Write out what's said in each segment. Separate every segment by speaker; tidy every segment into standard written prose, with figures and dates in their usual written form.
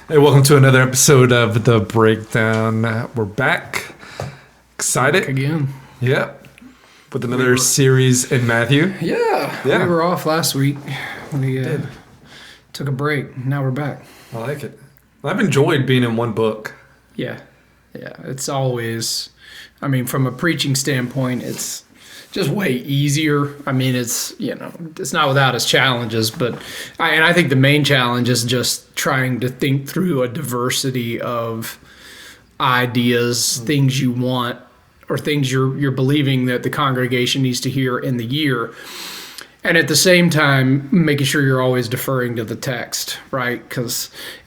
Speaker 1: Hey, welcome to another episode of The Breakdown. We're back. Excited?
Speaker 2: Back again.
Speaker 1: Yep. With another series in Matthew.
Speaker 2: Yeah. We were off last week. We took a break. Now we're back.
Speaker 1: I like it. I've enjoyed being in one book.
Speaker 2: Yeah. It's always, from a preaching standpoint, it's just way easier. It's not without its challenges, but I think the main challenge is just trying to think through a diversity of ideas, things you want, or things you're believing that the congregation needs to hear in the year. And at the same time, making sure you're always deferring to the text, right?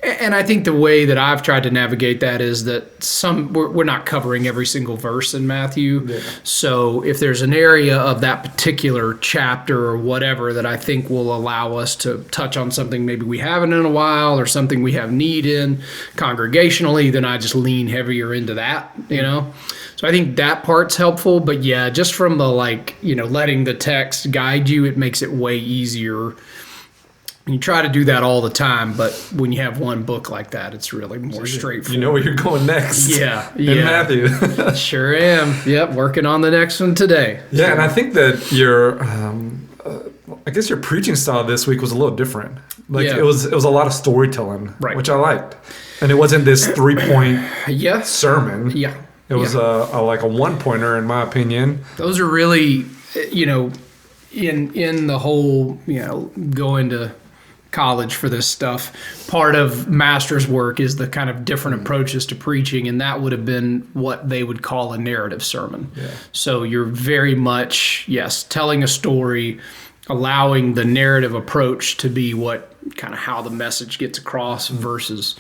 Speaker 2: And I think the way that I've tried to navigate that is that we're not covering every single verse in Matthew. Yeah. So if there's an area of that particular chapter or whatever that I think will allow us to touch on something maybe we haven't in a while or something we have need in congregationally, then I just lean heavier into that, So I think that part's helpful, but yeah, just from the letting the text guide you, it makes it way easier. And you try to do that all the time, but when you have one book like that, it's really more straightforward.
Speaker 1: You know where you're going next.
Speaker 2: Yeah.
Speaker 1: In Matthew.
Speaker 2: Sure am. Yep, working on the next one today.
Speaker 1: Yeah, and I think that your preaching style this week was a little different. It was a lot of storytelling, right, which I liked. And it wasn't this 3-point sermon. Yeah. It was a one-pointer, in my opinion.
Speaker 2: Those are really, in the whole, going to college for this stuff, part of master's work is the kind of different approaches to preaching, and that would have been what they would call a narrative sermon. Yeah. So you're very much, telling a story, allowing the narrative approach to be what kind of how the message gets across versus,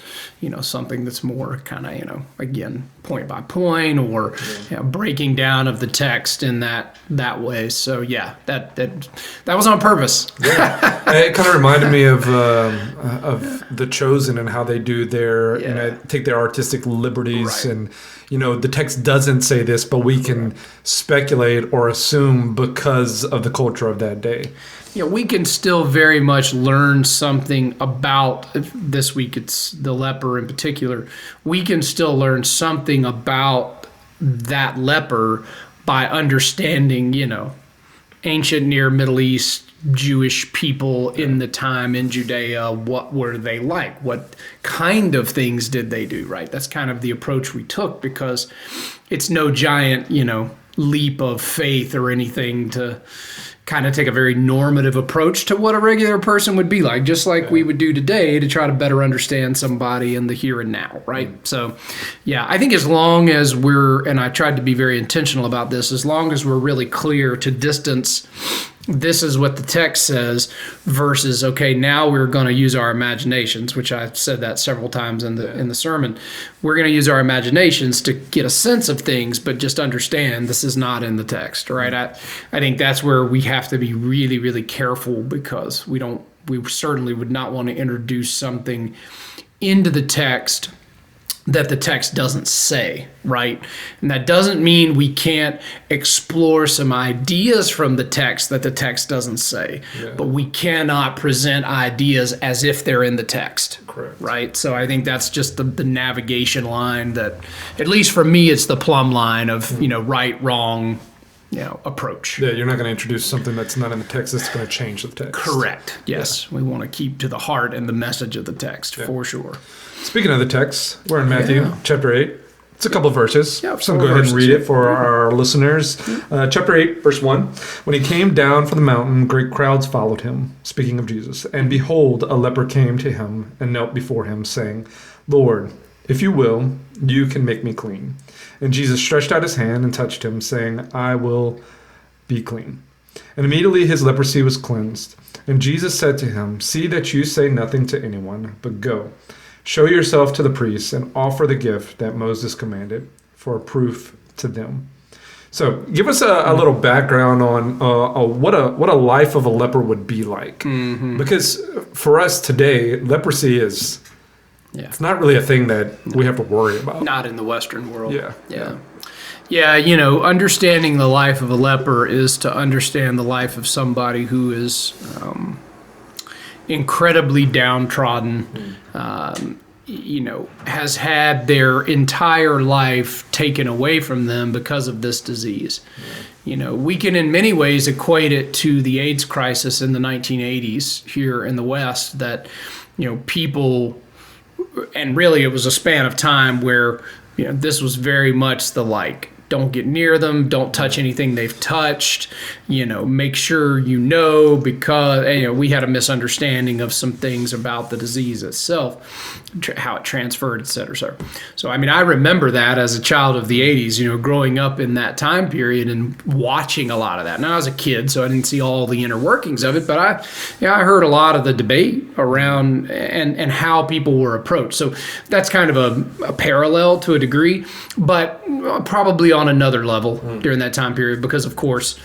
Speaker 2: something that's more kind of, again, point by point or breaking down of the text in that way. So that was on purpose.
Speaker 1: Yeah. It kind of reminded me of The Chosen and how they do their, take their artistic liberties, right. And, the text doesn't say this, but we can speculate or assume because of the culture of that day.
Speaker 2: Yeah, we can still very much learn something about, this week it's the leper in particular, we can still learn something about that leper by understanding, ancient Near Middle East Jewish people in the time in Judea. What were they like? What kind of things did they do, right? That's kind of the approach we took, because it's no giant, leap of faith or anything to kind of take a very normative approach to what a regular person would be like, just like we would do today to try to better understand somebody in the here and now, right? So, I think as long as and I tried to be very intentional about this, as long as we're really clear to distance, this is what the text says versus, okay, now we're going to use our imaginations, which I said that several times in the sermon. We're going to use our imaginations to get a sense of things, but just understand this is not in the text, right? I think that's where we have to be really, really careful, because we certainly would not want to introduce something into the text that the text doesn't say, right? And that doesn't mean we can't explore some ideas from the text that the text doesn't say, but we cannot present ideas as if they're in the text.
Speaker 1: Correct.
Speaker 2: Right? So I think that's just the navigation line that, at least for me, it's the plumb line of, right, wrong, approach.
Speaker 1: Yeah, you're not going to introduce something that's not in the text that's going to change the text.
Speaker 2: Correct. Yes. We want to keep to the heart and the message of the text, for sure.
Speaker 1: Speaking of the text, we're in Matthew chapter 8. It's a couple of verses.
Speaker 2: Yeah,
Speaker 1: so go ahead and read it for our listeners. Chapter 8, verse 1. When he came down from the mountain, great crowds followed him, speaking of Jesus. And behold, a leper came to him and knelt before him, saying, Lord, if you will, you can make me clean. And Jesus stretched out his hand and touched him, saying, I will be clean. And immediately his leprosy was cleansed. And Jesus said to him, See that you say nothing to anyone, but go. Show yourself to the priests and offer the gift that Moses commanded for a proof to them. So give us a little background on what a life of a leper would be like. Mm-hmm. Because for us today, leprosy is it's not really a thing that we have to worry about.
Speaker 2: Not in the Western world. Yeah, understanding the life of a leper is to understand the life of somebody who is incredibly downtrodden, has had their entire life taken away from them because of this disease. We can in many ways equate it to the AIDS crisis in the 1980s here in the West, that, people, and really it was a span of time where, this was very much the don't get near them, don't touch anything they've touched, make sure because we had a misunderstanding of some things about the disease itself, how it transferred, et cetera, et cetera. So, I remember that as a child of the 80s, growing up in that time period and watching a lot of that. Now, I was a kid, so I didn't see all the inner workings of it, but I heard a lot of the debate around and how people were approached. So that's kind of a parallel to a degree, but probably on another level during that time period, because of course,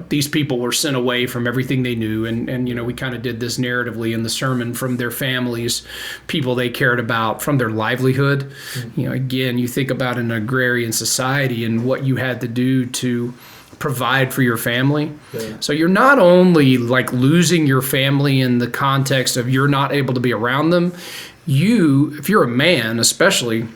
Speaker 2: these people were sent away from everything they knew. And we kind of did this narratively in the sermon, from their families, people they cared about, from their livelihood. Again, you think about an agrarian society and what you had to do to provide for your family. Yeah. So you're not only losing your family in the context of you're not able to be around them. If you're a man, especially,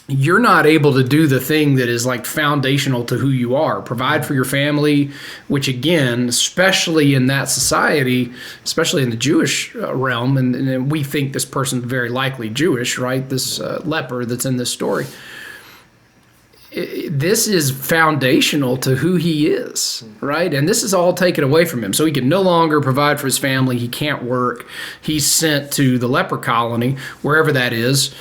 Speaker 2: you're not able to do the thing that is foundational to who you are. Provide for your family, which again, especially in that society, especially in the Jewish realm, and we think this person's very likely Jewish, right? This leper that's in this story. This is foundational to who he is, right? And this is all taken away from him. So he can no longer provide for his family. He can't work. He's sent to the leper colony, wherever that is.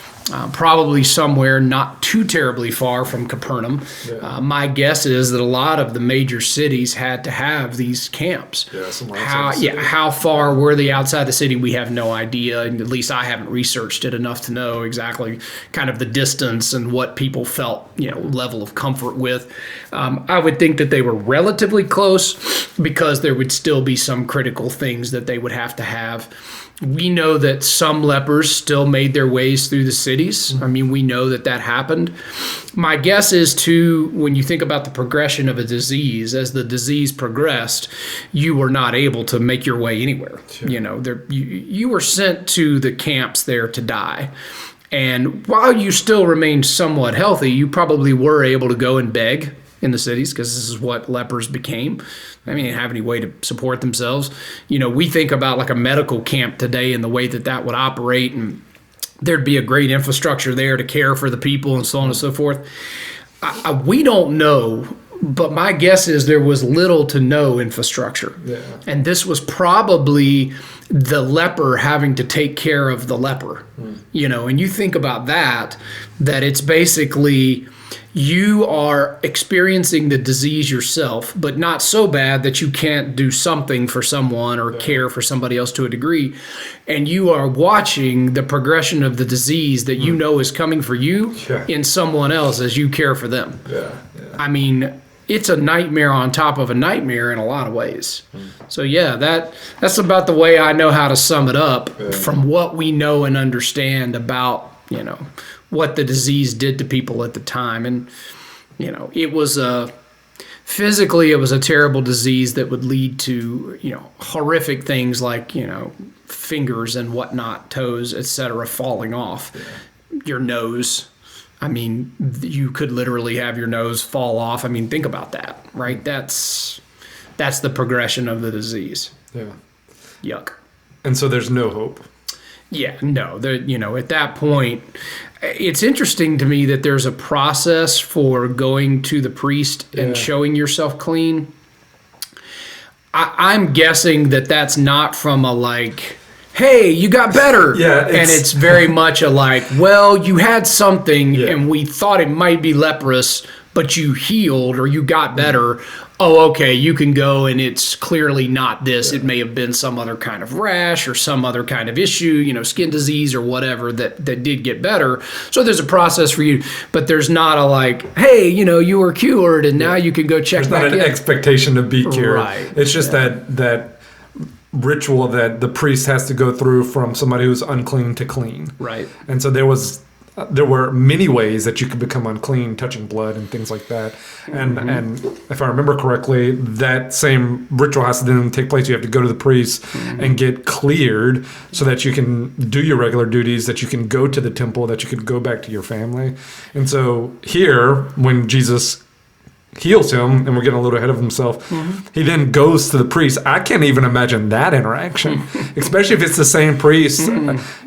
Speaker 2: Probably somewhere not too terribly far from Capernaum. Yeah. My guess is that a lot of the major cities had to have these camps. How far were they outside the city? We have no idea. At least I haven't researched it enough to know exactly kind of the distance and what people felt, level of comfort with. I would think that they were relatively close, because there would still be some critical things that they would have to have. We know that some lepers still made their ways through the cities. We know that happened. My guess is, too, when you think about the progression of a disease, as the disease progressed, you were not able to make your way anywhere. Sure. You were sent to the camps there to die. And while you still remained somewhat healthy, you probably were able to go and beg in the cities, because this is what lepers became. They didn't have any way to support themselves. We think about a medical camp today and the way that would operate, and there'd be a great infrastructure there to care for the people and so on and so forth. We don't know, but my guess is there was little to no infrastructure. Yeah. And this was probably the leper having to take care of the leper. And you think about that it's basically, you are experiencing the disease yourself, but not so bad that you can't do something for someone or care for somebody else to a degree. And you are watching the progression of the disease that is coming for you in someone else as you care for them. Yeah. It's a nightmare on top of a nightmare in a lot of ways. So that's about the way I know how to sum it up from what we know and understand about, what the disease did to people at the time. And, it was physically, it was a terrible disease that would lead to, horrific things like, fingers and whatnot, toes, etc., falling off. Your nose. You could literally have your nose fall off. Think about that, right? That's the progression of the disease. Yeah. Yuck.
Speaker 1: And so there's no hope.
Speaker 2: Yeah, no. At that point, it's interesting to me that there's a process for going to the priest and showing yourself clean. I'm guessing that's not from a hey, you got better.
Speaker 1: Yeah,
Speaker 2: and it's very much a you had something and we thought it might be leprous, but you healed or you got better. Oh, okay, you can go, and it's clearly not this. It may have been some other kind of rash or some other kind of issue, skin disease or whatever that did get better. So there's a process for you, but there's not a hey, you were cured and now you can go check back in.
Speaker 1: There's not an expectation to be cured.
Speaker 2: Right.
Speaker 1: It's just that ritual that the priest has to go through from somebody who's unclean to clean.
Speaker 2: Right.
Speaker 1: And so there was there were many ways that you could become unclean, touching blood and things like that. And if I remember correctly, that same ritual has to then take place. You have to go to the priest and get cleared so that you can do your regular duties, that you can go to the temple, that you can go back to your family. And so here, when Jesus heals him, and we're getting a little ahead of himself, he then goes to the priest. I can't even imagine that interaction, especially if it's the same priest.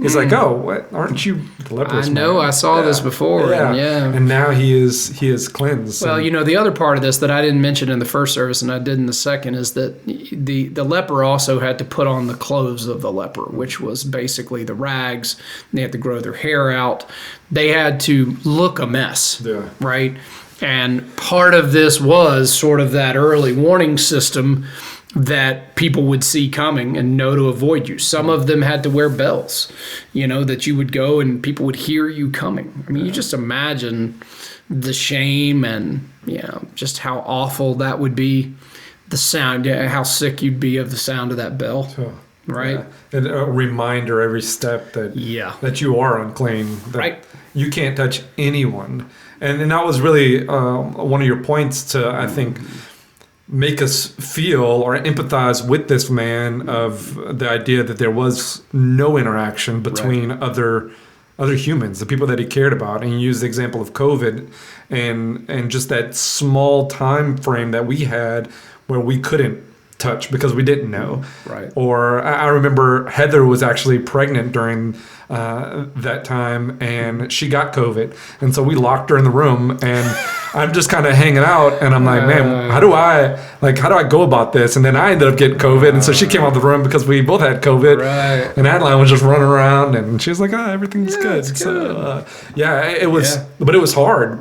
Speaker 1: He's like, "Oh, what? Aren't you the leprous
Speaker 2: I know,
Speaker 1: man?"
Speaker 2: I saw this before.
Speaker 1: And now he is cleansed.
Speaker 2: Well, the other part of this that I didn't mention in the first service and I did in the second is that the leper also had to put on the clothes of the leper, which was basically the rags. They had to grow their hair out. They had to look a mess, right? And part of this was sort of that early warning system that people would see coming and know to avoid you. Some of them had to wear bells, that you would go and people would hear you coming. I mean, you just imagine the shame and, just how awful that would be. The sound, how sick you'd be of the sound of that bell. Right?
Speaker 1: Yeah. And a reminder every step that you are unclean. That you can't touch anyone. And that was really one of your points to, I think, make us feel or empathize with this man of the idea that there was no interaction between other humans, the people that he cared about. And he used the example of COVID and just that small time frame that we had where we couldn't touch because we didn't know.
Speaker 2: Right.
Speaker 1: Or I remember Heather was actually pregnant during that time, and she got COVID, and so we locked her in the room, and I'm just kind of hanging out, and I'm like, man, how do I go about this? And then I ended up getting COVID, and so she came out of the room because we both had COVID, and Adeline was just running around, and she was like, everything's good. So it was, but it was hard.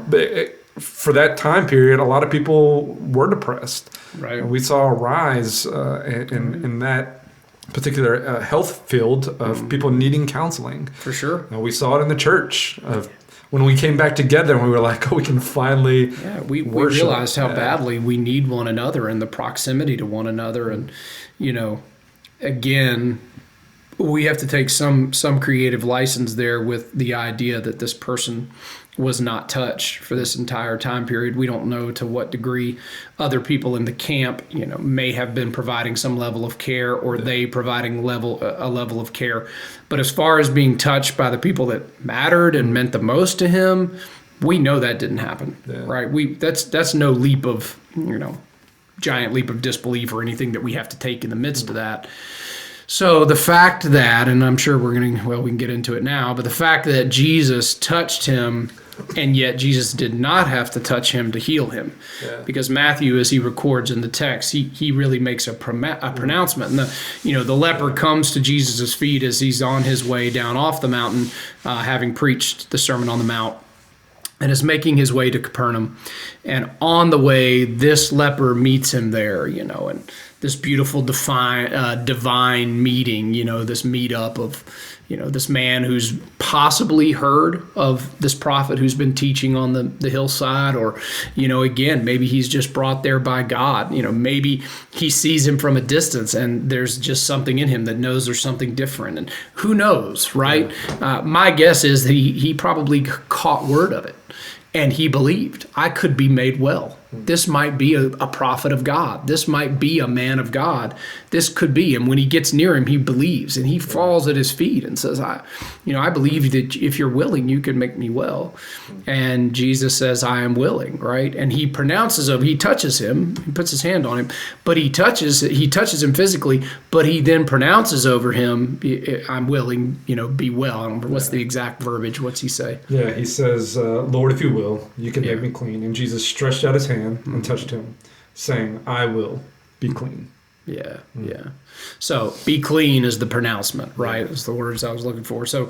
Speaker 1: For that time period, a lot of people were depressed.
Speaker 2: Right.
Speaker 1: And we saw a rise in that particular health field of people needing counseling.
Speaker 2: For sure.
Speaker 1: And we saw it in the church of when we came back together and we were like, we can finally
Speaker 2: we realized how badly we need one another and the proximity to one another. And, again, we have to take some creative license there with the idea that this person was not touched for this entire time period. We don't know to what degree other people in the camp, may have been providing some level of care, or they providing a level of care. But as far as being touched by the people that mattered and meant the most to him, we know that didn't happen, right? That's no leap of, giant leap of disbelief or anything that we have to take in the midst of that. So the fact that, and I'm sure we can get into it now, but the fact that Jesus touched him, and yet Jesus did not have to touch him to heal him. Because Matthew, as he records in the text, he really makes a pronouncement. And the leper comes to Jesus' feet as he's on his way down off the mountain, having preached the Sermon on the Mount, and is making his way to Capernaum. And on the way, this leper meets him there, and this beautiful divine meeting, this meetup of, this man who's possibly heard of this prophet who's been teaching on the hillside, or, again, maybe he's just brought there by God. Maybe he sees him from a distance and there's just something in him that knows there's something different. And who knows, right? My guess is that he probably caught word of it. And he believed, I could be made well. This might be a prophet of God. This might be a man of God. This could be. And when he gets near him, he believes. And he falls at his feet and says, I believe that if you're willing, you can make me well. And Jesus says, I am willing, right? And he pronounces him. He touches him. He puts his hand on him. But he touches him physically. But he then pronounces over him, I'm willing, be well. I don't remember what's the exact verbiage. What's he say?
Speaker 1: Yeah, he says, Lord, if you will, you can make me clean. And Jesus stretched out his hand and touched him, saying, I will be clean.
Speaker 2: Yeah. So be clean is the pronouncement, right? That's the words I was looking for. So,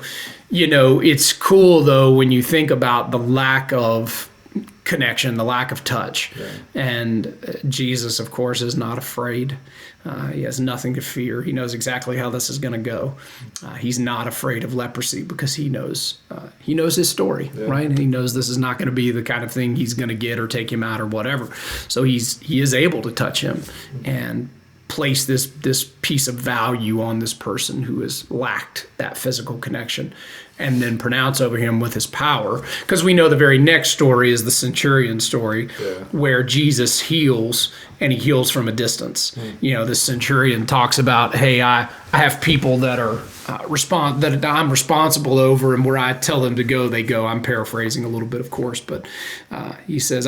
Speaker 2: it's cool, though, when you think about the lack of connection, the lack of touch. And Jesus, of course, is not afraid. He has nothing to fear. He knows exactly how this is going to go. He's not afraid of leprosy because he knows his story, right? And he knows this is not going to be the kind of thing he's going to get or take him out or whatever. So he is able to touch him and place this piece of value on this person who has lacked that physical connection. and then pronounce over him with his power. Because we know the very next story is the centurion story, where Jesus heals, and he heals from a distance. The centurion talks about, hey, I have people that are that I'm responsible over, and where I tell them to go, they go. I'm paraphrasing a little bit, of course, but he says,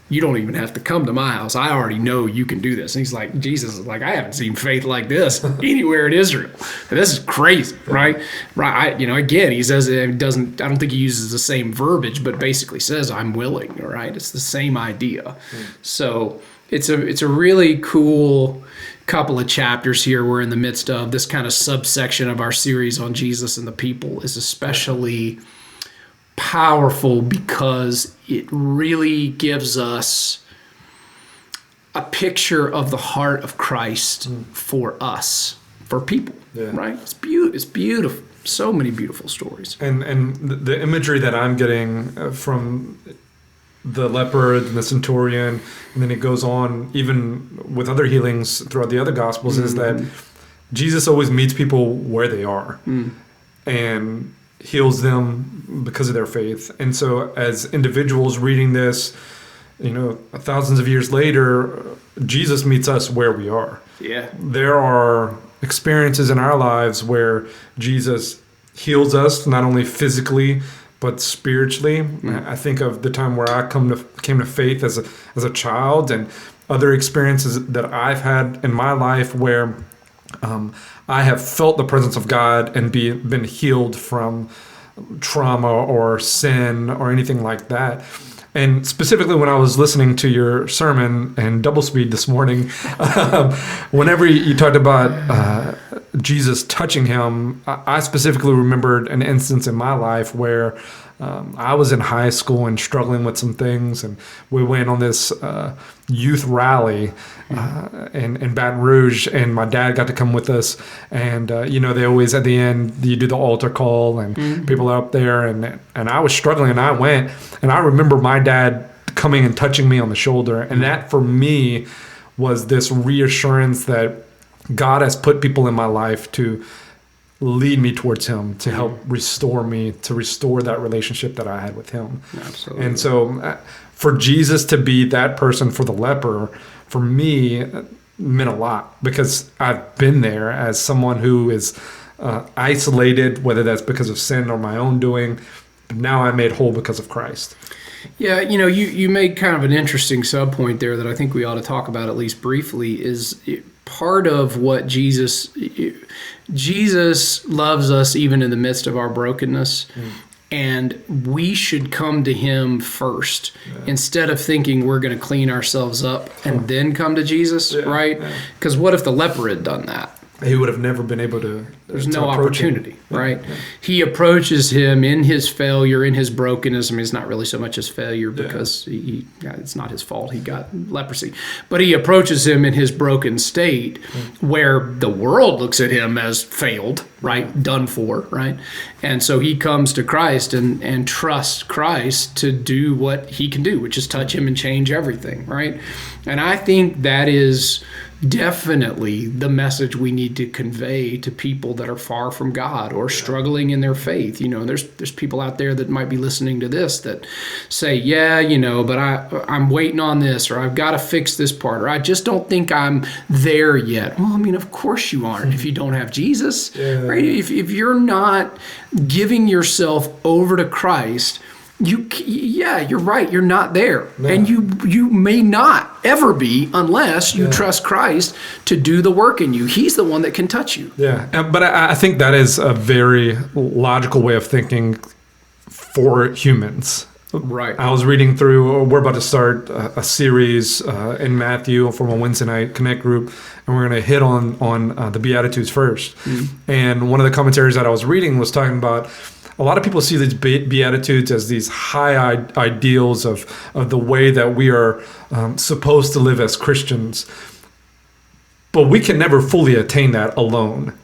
Speaker 2: you don't even have to come to my house. I already know you can do this. And he's like, Jesus is like, I haven't seen faith like this anywhere in Israel. And this is crazy, right? Right. Again, he says it doesn't. I don't think he uses the same verbiage, but basically says, I'm willing. Right? It's the same idea. So it's a really cool couple of chapters here we're in the midst of. This kind of subsection of our series on Jesus and the people is especially powerful because it really gives us a picture of the heart of Christ for us, for people, right? It's beautiful. So many beautiful stories.
Speaker 1: And the imagery that I'm getting from the leper and the centurion, and then it goes on even with other healings throughout the other gospels, is that Jesus always meets people where they are and heals them because of their faith. And so as individuals reading this, thousands of years later, Jesus meets us where we are.
Speaker 2: Yeah.
Speaker 1: There are experiences in our lives where Jesus heals us, not only physically, but spiritually. I think of the time where I came to faith as a child, and other experiences that I've had in my life where I have felt the presence of God and been healed from trauma or sin or anything like that. And specifically when I was listening to your sermon and double speed this morning, whenever you talked about Jesus touching him, I specifically remembered an instance in my life where I was in high school and struggling with some things, and we went on this youth rally in Baton Rouge, and my dad got to come with us. And they always at the end you do the altar call, and people are up there, and I was struggling, and I went, and I remember my dad coming and touching me on the shoulder, and that for me was this reassurance that God has put people in my life to lead me towards him, to help restore me, to restore that relationship that I had with him.
Speaker 2: Absolutely.
Speaker 1: And so for Jesus to be that person for the leper, for me, meant a lot, because I've been there as someone who is isolated, whether that's because of sin or my own doing. But now I'm made whole because of Christ.
Speaker 2: Yeah, you made kind of an interesting subpoint there that I think we ought to talk about at least briefly. Is part of what Jesus loves us even in the midst of our brokenness, and we should come to him first instead of thinking we're going to clean ourselves up and then come to Jesus, right? Because what if the leper had done that?
Speaker 1: He would have never been able to.
Speaker 2: There's no opportunity, right? He approaches him in his failure, in his brokenness. I mean, it's not really so much his failure because it's not his fault. He got leprosy. But he approaches him in his broken state where the world looks at him as failed, right? Done for, right? And so he comes to Christ and trusts Christ to do what he can do, which is touch him and change everything, right? And I think that is definitely the message we need to convey to people that are far from God or struggling in their faith. There's people out there that might be listening to this that say, but I'm waiting on this, or I've got to fix this part, or I just don't think I'm there yet. Well, I mean, of course you aren't if you don't have Jesus, right? If you're not giving yourself over to Christ, you're right. You're not there, and you may not ever be unless you trust Christ to do the work in you. He's the one that can touch you.
Speaker 1: Yeah, but I think that is a very logical way of thinking for humans.
Speaker 2: Right.
Speaker 1: I was reading through. We're about to start a series in Matthew from a Wednesday night Connect group, and we're going to hit on the Beatitudes first. And one of the commentaries that I was reading was talking about, a lot of people see these Beatitudes as these high ideals of the way that we are supposed to live as Christians. But we can never fully attain that alone.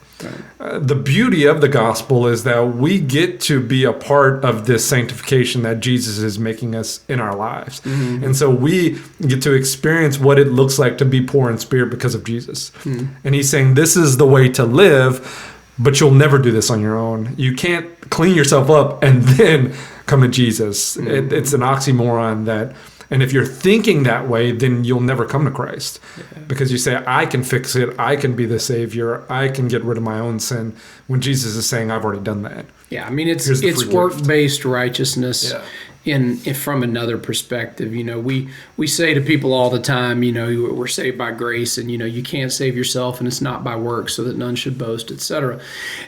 Speaker 1: The beauty of the gospel is that we get to be a part of this sanctification that Jesus is making us in our lives. And so we get to experience what it looks like to be poor in spirit because of Jesus. And he's saying this is the way to live. but you'll never do this on your own. You can't clean yourself up and then come to Jesus. It's an oxymoron that, and if you're thinking that way, then you'll never come to Christ, because you say, I can fix it, I can be the Savior, I can get rid of my own sin, when Jesus is saying, I've already done that.
Speaker 2: Yeah, I mean, it's work-based righteousness. From another perspective. We say to people all the time, we're saved by grace, and you can't save yourself, and it's not by works, so that none should boast, etc.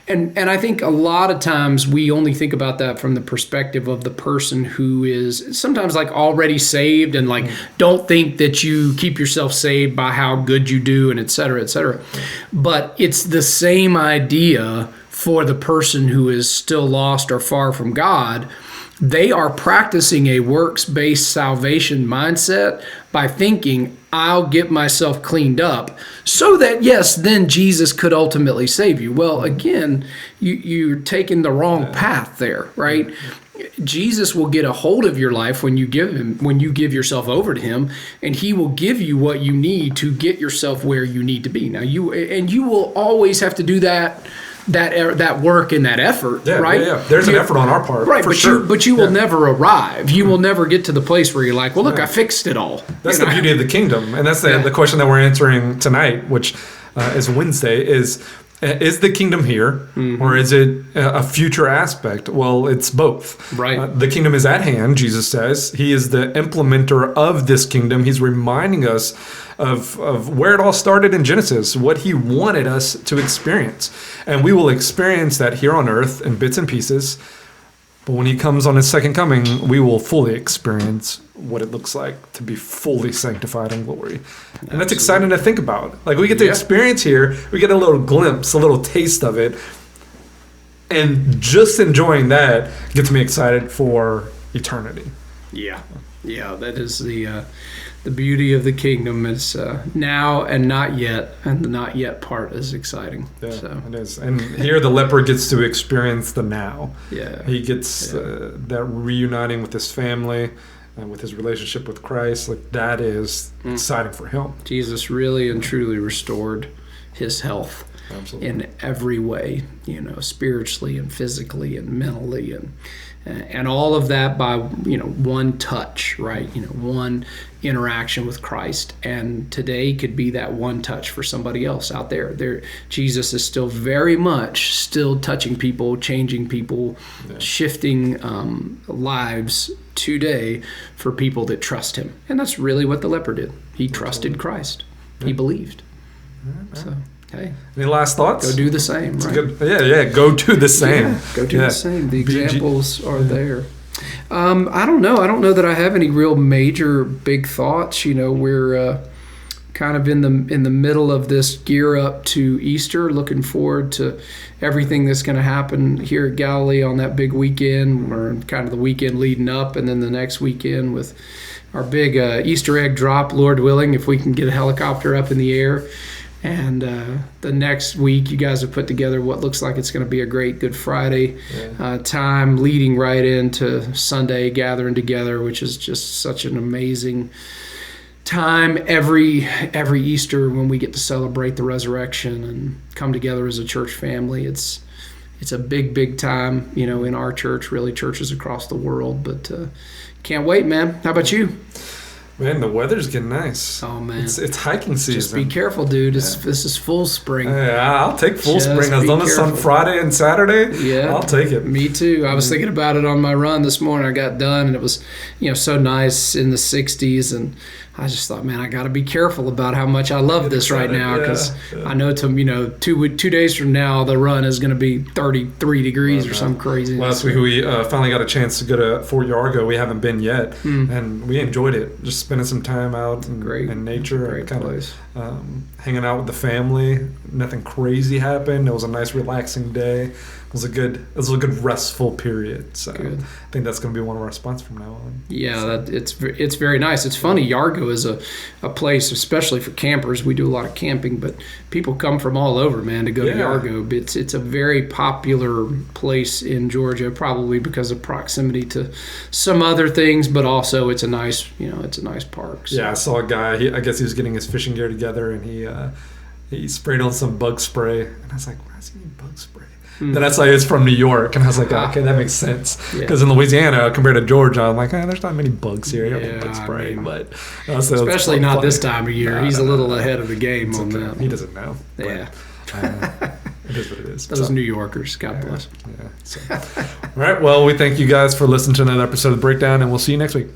Speaker 2: And I think a lot of times we only think about that from the perspective of the person who is sometimes like already saved, and like don't think that you keep yourself saved by how good you do, and etc. But it's the same idea for the person who is still lost or far from God. They are practicing a works-based salvation mindset by thinking, I'll get myself cleaned up so that, yes, then Jesus could ultimately save you. Well, again, you're taking the wrong path there, right? Jesus will get a hold of your life when you give yourself over to him, and he will give you what you need to get yourself where you need to be. Now, you will always have to do that work and that effort, right?
Speaker 1: Yeah. There's an effort on our part,
Speaker 2: right? But you will never arrive. You will
Speaker 1: Mm-hmm.
Speaker 2: never get to the place where you're like, well, look, I fixed it all.
Speaker 1: That's the beauty of the kingdom, and that's the question that we're answering tonight, which is Wednesday. Is the kingdom here, or is it a future aspect? Well, it's both.
Speaker 2: Right.
Speaker 1: The kingdom is at hand, Jesus says. He is the implementer of this kingdom. He's reminding us of where it all started in Genesis, what he wanted us to experience. And we will experience that here on earth in bits and pieces. But when he comes on his second coming, we will fully experience what it looks like to be fully sanctified in glory. And that's exciting to think about. Like, we get to experience here, we get a little glimpse, a little taste of it. And just enjoying that gets me excited for eternity.
Speaker 2: Yeah, that is the beauty of the kingdom is now and not yet, and the not yet part is exciting.
Speaker 1: Yeah,
Speaker 2: so.
Speaker 1: It is. And here the leper gets to experience the now.
Speaker 2: Yeah.
Speaker 1: He gets that reuniting with his family, with his relationship with Christ. Like, that is exciting for him.
Speaker 2: Jesus really and truly restored his health.
Speaker 1: Absolutely.
Speaker 2: In every way, spiritually and physically and mentally, and all of that by one touch, right? One interaction with Christ. And today could be that one touch for somebody else out there. Jesus is still very much still touching people, changing people, shifting lives today for people that trust him. And that's really what the leper did. He trusted Christ. He believed. So. Hey,
Speaker 1: any last thoughts?
Speaker 2: Go do the same, right?
Speaker 1: Go do the same.
Speaker 2: Go do the same. The examples are there. I don't know. I don't know that I have any real major big thoughts. We're kind of in the middle of this gear up to Easter, looking forward to everything that's going to happen here at Galilee on that big weekend, or kind of the weekend leading up, and then the next weekend with our big Easter egg drop, Lord willing, if we can get a helicopter up in the air. And the next week, you guys have put together what looks like it's going to be a great Good Friday time, leading right into Sunday, gathering together, which is just such an amazing time every Easter when we get to celebrate the resurrection and come together as a church family. It's a big time, in our church, really churches across the world. But can't wait, man. How about you?
Speaker 1: Man, the weather's getting nice.
Speaker 2: Oh, man.
Speaker 1: It's hiking season.
Speaker 2: Just be careful, dude. This is full spring.
Speaker 1: I'll take full spring. As long as it's on Friday and Saturday, I'll take it.
Speaker 2: Me too. I was thinking about it on my run this morning. I got done, and it was, so nice in the 60s, and I just thought, man, I got to be careful about how much I love this right now, because I know 2 days from now the run is going to be 33 degrees or some crazy.
Speaker 1: Last week we finally got a chance to go to Fort Yargo. We haven't been yet, and we enjoyed it. Just spending some time out in nature,
Speaker 2: great
Speaker 1: and
Speaker 2: place.
Speaker 1: Hanging out with the family. Nothing crazy happened. It was a nice, relaxing day. It was a good restful period. So I think that's going to be one of our spots from now on. Yeah,
Speaker 2: it's very nice. It's funny. Yargo is a place, especially for campers. We do a lot of camping, but people come from all over, man, to go to Yargo. It's a very popular place in Georgia, probably because of proximity to some other things, but also it's a nice park. So.
Speaker 1: Yeah, I saw a guy. I guess he was getting his fishing gear together, and he sprayed on some bug spray, and I was like, why is he using bug spray? Then I saw it's from New York, and I was like, okay, that makes sense. Because in Louisiana, compared to Georgia, I'm like, there's not many bugs here. You don't need bug spray. But
Speaker 2: especially not this time of year. He's a little ahead of the game on that.
Speaker 1: He doesn't know.
Speaker 2: Yeah.
Speaker 1: It is what it is.
Speaker 2: Those New Yorkers, God bless.
Speaker 1: Yeah. All right. Well, we thank you guys for listening to another episode of The Breakdown, and we'll see you next week.